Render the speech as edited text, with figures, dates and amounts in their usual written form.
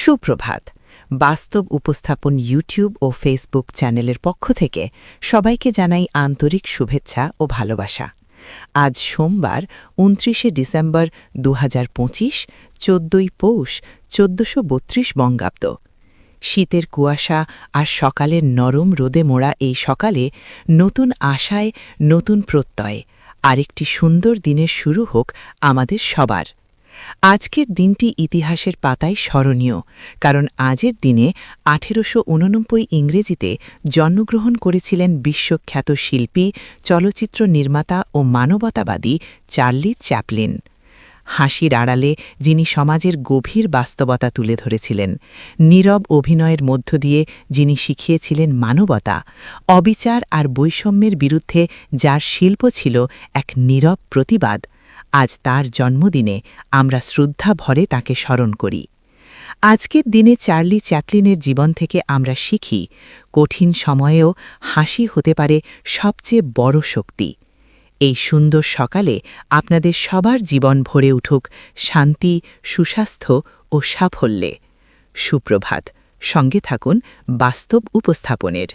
সুপ্রভাত। বাস্তব উপস্থাপন ইউটিউব ও ফেসবুক চ্যানেলের পক্ষ থেকে সবাইকে জানাই আন্তরিক শুভেচ্ছা ও ভালোবাসা। আজ সোমবার ২৯শে ডিসেম্বর ২০২৫, ১৪ই পৌষ ১৪৩২ বঙ্গাব্দ। শীতের কুয়াশা আর সকালের নরম রোদে মোড়া এই সকালে নতুন আশায়, নতুন প্রত্যয়, আরেকটি সুন্দর দিনের শুরু হোক আমাদের সবার। আজকের দিনটি ইতিহাসের পাতায় স্মরণীয়, কারণ আজের দিনে ১৮৮৯ ইংরেজিতে জন্মগ্রহণ করেছিলেন বিশ্বখ্যাত শিল্পী, চলচ্চিত্র নির্মাতা ও মানবতাবাদী চার্লি চ্যাপলিন। হাসির আড়ালে যিনি সমাজের গভীর বাস্তবতা তুলে ধরেছিলেন, নীরব অভিনয়ের মধ্য দিয়ে যিনি শিখিয়েছিলেন মানবতা, অবিচার আর বৈষম্যের বিরুদ্ধে যার শিল্প ছিল এক নীরব প্রতিবাদ, আজ তার জন্মদিনে আমরা শ্রদ্ধা ভরে তাকে স্মরণ করি। আজকের দিনে চার্লি চ্যাপলিনের জীবন থেকে আমরা শিখি, কঠিন সময়েও হাসি হতে পারে সবচেয়ে বড় শক্তি। এই সুন্দর সকালে আপনাদের সবার জীবন ভরে উঠুক শান্তি, সুস্বাস্থ্য ও সাফল্যে। সুপ্রভাত। সঙ্গে থাকুন বাস্তব উপস্থাপনের।